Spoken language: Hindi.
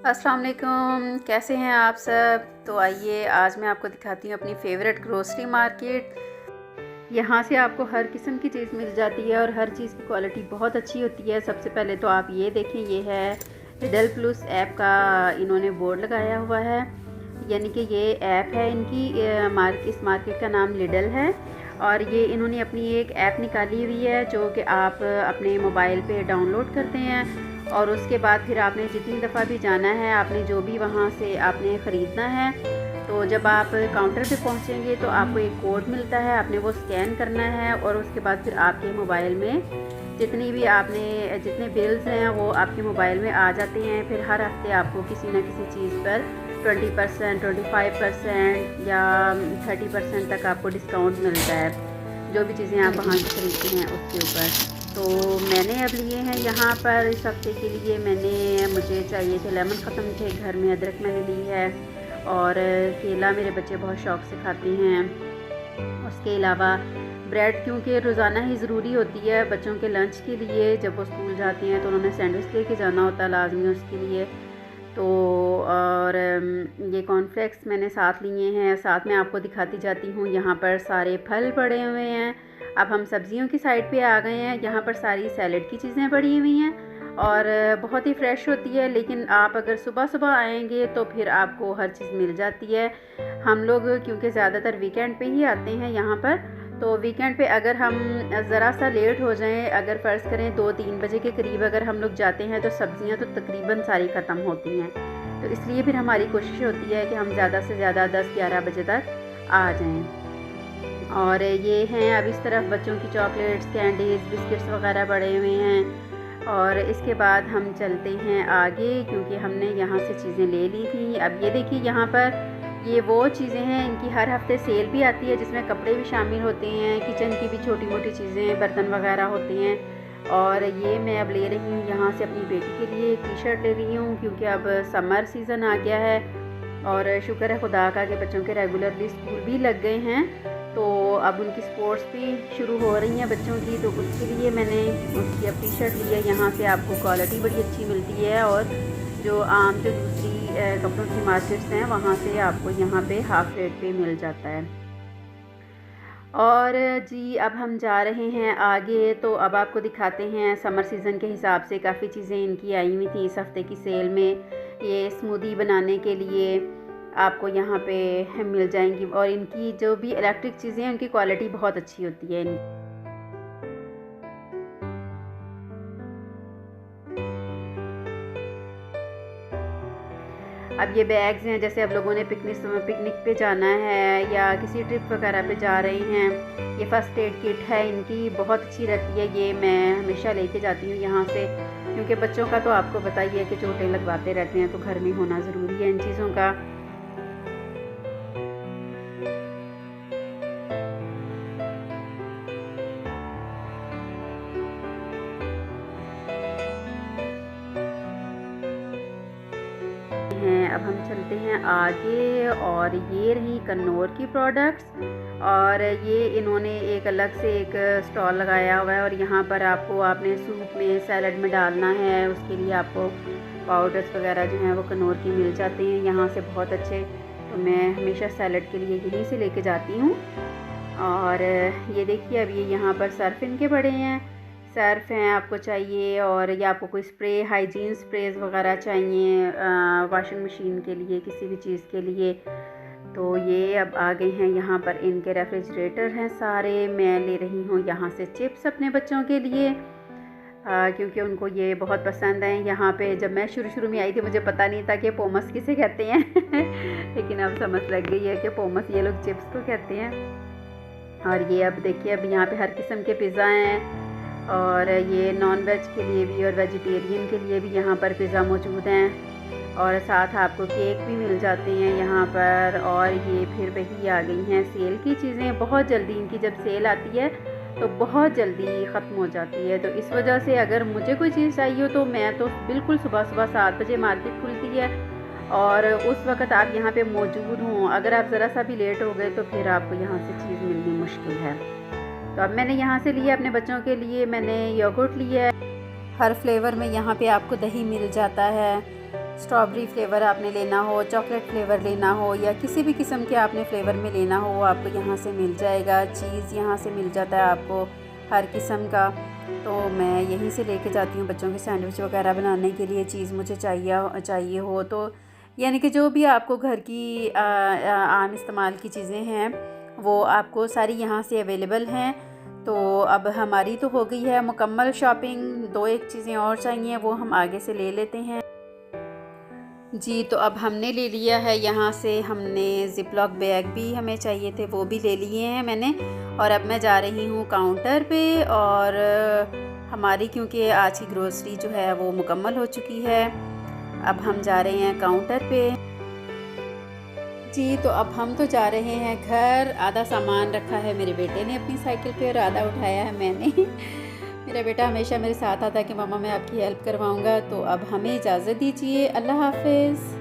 अस्सलाम वालेकुम, कैसे हैं आप सब। तो आइए आज मैं आपको दिखाती हूँ अपनी फ़ेवरेट ग्रोसरी मार्केट। यहाँ से आपको हर किस्म की चीज़ मिल जाती है और हर चीज़ की क्वालिटी बहुत अच्छी होती है। सबसे पहले तो आप ये देखें, ये है लिडल प्लस ऐप का इन्होंने बोर्ड लगाया हुआ है, यानी कि ये ऐप है इनकी। इस मार्केट का नाम लिडल है और ये इन्होंने अपनी एक ऐप निकाली हुई है जो कि आप अपने मोबाइल पे डाउनलोड करते हैं और उसके बाद फिर आपने जितनी दफ़ा भी जाना है, आपने जो भी वहाँ से आपने ख़रीदना है, तो जब आप काउंटर पे पहुँचेंगे तो आपको एक कोड मिलता है, आपने वो स्कैन करना है और उसके बाद फिर आपके मोबाइल में जितने बिल्स हैं वो आपके मोबाइल में आ जाते हैं। फिर हर हफ्ते आपको किसी न किसी चीज़ पर 20%, 25% या 30% तक आपको डिस्काउंट मिलता है, जो भी चीज़ें आप वहाँ से खरीदती हैं उसके ऊपर। तो मैंने अब लिए हैं यहाँ पर इस हफ्ते के लिए, मुझे चाहिए थे, लेमन ख़त्म थे घर में, अदरक मैंने ली है और केला मेरे बच्चे बहुत शौक़ से खाते हैं। उसके अलावा ब्रेड, क्योंकि रोज़ाना ही ज़रूरी होती है बच्चों के लंच के लिए। जब वो स्कूल जाते हैं तो उन्होंने सैंडविच लेके जाना होता है लाजमी उसके लिए। तो और ये कॉर्नफ्लेक्स मैंने साथ लिए हैं। साथ में आपको दिखाती जाती हूँ, यहाँ पर सारे फल पड़े हुए हैं। अब हम सब्ज़ियों की साइड पे आ गए हैं। यहाँ पर सारी सैलड की चीज़ें पड़ी हुई हैं और बहुत ही फ्रेश होती है। लेकिन आप अगर सुबह सुबह आएंगे तो फिर आपको हर चीज़ मिल जाती है। हम लोग क्योंकि ज़्यादातर वीकेंड पे ही आते हैं यहाँ पर, तो वीकेंड पे अगर हम ज़रा सा लेट हो जाएं, अगर फ़र्ज़ करें 2-3 बजे के करीब अगर हम लोग जाते हैं तो सब्ज़ियाँ तो तकरीबन सारी ख़त्म होती हैं। तो इसलिए फिर हमारी कोशिश होती है कि हम ज़्यादा से ज़्यादा 10-11 बजे तक आ जाएं। और ये हैं अब इस तरफ बच्चों की चॉकलेट्स, कैंडीज़, बिस्किट्स वगैरह पड़े हुए हैं। और इसके बाद हम चलते हैं आगे, क्योंकि हमने यहाँ से चीज़ें ले ली थी। अब ये देखिए, यहाँ पर ये वो चीज़ें हैं, इनकी हर हफ्ते सेल भी आती है जिसमें कपड़े भी शामिल होते हैं, किचन की भी छोटी मोटी चीज़ें, बर्तन वगैरह होते हैं। और ये मैं अब ले रही हूँ यहाँ से अपनी बेटी के लिए टी शर्ट ले रही हूँ, क्योंकि अब समर सीज़न आ गया है और शुक्र है खुदा का कि बच्चों के रेगुलरली स्कूल भी लग गए हैं। तो अब उनकी स्पोर्ट्स भी शुरू हो रही हैं बच्चों की, तो उसके लिए मैंने उसकी अब टी शर्ट ली है। यहाँ से आपको क्वालिटी बड़ी अच्छी मिलती है और जो दूसरी कपड़ों की मार्केट्स हैं वहाँ से आपको यहाँ पे हाफ़ रेट पे मिल जाता है। और जी अब हम जा रहे हैं आगे, तो अब आपको दिखाते हैं समर सीज़न के हिसाब से काफ़ी चीज़ें इनकी आई हुई थी इस हफ़्ते की सेल में। ये स्मूदी बनाने के लिए आपको यहाँ पे मिल जाएंगी और इनकी जो भी इलेक्ट्रिक चीज़ें हैं उनकी क्वालिटी बहुत अच्छी होती है। अब ये बैग्स हैं, जैसे अब लोगों ने पिकनिक पे जाना है या किसी ट्रिप वगैरह पे जा रहे हैं, ये फ़र्स्ट एड किट है, इनकी बहुत अच्छी रहती है। ये मैं हमेशा लेके जाती हूँ यहाँ से, क्योंकि बच्चों का तो आपको पता ही है कि चोटें लगवाते रहते हैं, तो घर में होना ज़रूरी है इन चीज़ों का। हैं अब हम चलते हैं आगे, और ये रही कन्नौर की प्रोडक्ट्स। और ये इन्होंने एक अलग से एक स्टॉल लगाया हुआ है और यहाँ पर आपने सूप में, सैलड में डालना है, उसके लिए आपको पाउडर्स वगैरह जो हैं वो कन्नौर की मिल जाते हैं यहाँ से बहुत अच्छे। तो मैं हमेशा सैलड के लिए यहीं से लेके जाती हूँ। और ये देखिए, अब ये यहाँ पर सर्फ इनके पड़े हैं, सर्फ हैं आपको चाहिए, और या आपको कोई स्प्रे, हाइजीन स्प्रेज वगैरह चाहिए वॉशिंग मशीन के लिए, किसी भी चीज़ के लिए, तो ये अब आ गए हैं यहाँ पर। इनके रेफ्रिजरेटर हैं सारे। मैं ले रही हूँ यहाँ से चिप्स अपने बच्चों के लिए, क्योंकि उनको ये बहुत पसंद हैं। यहाँ पे जब मैं शुरू में आई थी मुझे पता नहीं था कि पोमस किसे कहते हैं लेकिन अब समझ लग गई है कि पोमस ये लोग चिप्स को कहते हैं। और ये अब देखिए, अब यहाँ पे हर किस्म के पिज़्ज़ा हैं, और ये नॉन वेज के लिए भी और वेजिटेरियन के लिए भी यहाँ पर पिज़्ज़ा मौजूद हैं, और साथ आपको केक भी मिल जाते हैं यहाँ पर। और ये फिर वही आ गई हैं सेल की चीज़ें। बहुत जल्दी इनकी जब सेल आती है तो बहुत जल्दी ख़त्म हो जाती है, तो इस वजह से अगर मुझे कोई चीज़ चाहिए हो तो मैं तो बिल्कुल सुबह 7 बजे मार्केट खुलती है और उस वक़्त आप यहाँ पे मौजूद हों। अगर आप ज़रा सा भी लेट हो गए तो फिर आपको यहाँ से चीज़ मिलनी मुश्किल है। तो अब मैंने यहाँ से लिया अपने बच्चों के लिए, मैंने योगर्ट लिया है। हर फ्लेवर में यहाँ पे आपको दही मिल जाता है, स्ट्रॉबेरी फ्लेवर आपने लेना हो, चॉकलेट फ्लेवर लेना हो या किसी भी किस्म के आपने फ्लेवर में लेना हो वो आपको यहाँ से मिल जाएगा। चीज़ यहाँ से मिल जाता है आपको हर किस्म का। तो मैं यहीं से लेके जाती हूँ बच्चों के सैंडविच वगैरह बनाने के लिए। चीज़ मुझे चाहिए हो तो यानी कि जो भी आपको घर की आम इस्तेमाल की चीज़ें हैं वो आपको सारी यहाँ से अवेलेबल हैं। तो अब हमारी तो हो गई है मुकम्मल शॉपिंग। 2-1 चीज़ें और चाहिए वो हम आगे से ले लेते हैं जी। तो अब हमने ले लिया है यहाँ से, हमने ज़िप-लॉक बैग भी हमें चाहिए थे वो भी ले लिए हैं मैंने। और अब मैं जा रही हूँ काउंटर पे और हमारी क्योंकि आज की ग्रोसरी जो है वो मुकम्मल हो चुकी है। अब हम जा रहे हैं काउंटर पे जी। तो अब हम तो जा रहे हैं घर। आधा सामान रखा है मेरे बेटे ने अपनी साइकिल पे और आधा उठाया है मैंने मेरा बेटा हमेशा मेरे साथ आता है कि मम्मा मैं आपकी हेल्प करवाऊंगा। तो अब हमें इजाज़त दीजिए। अल्लाह हाफ़िज़।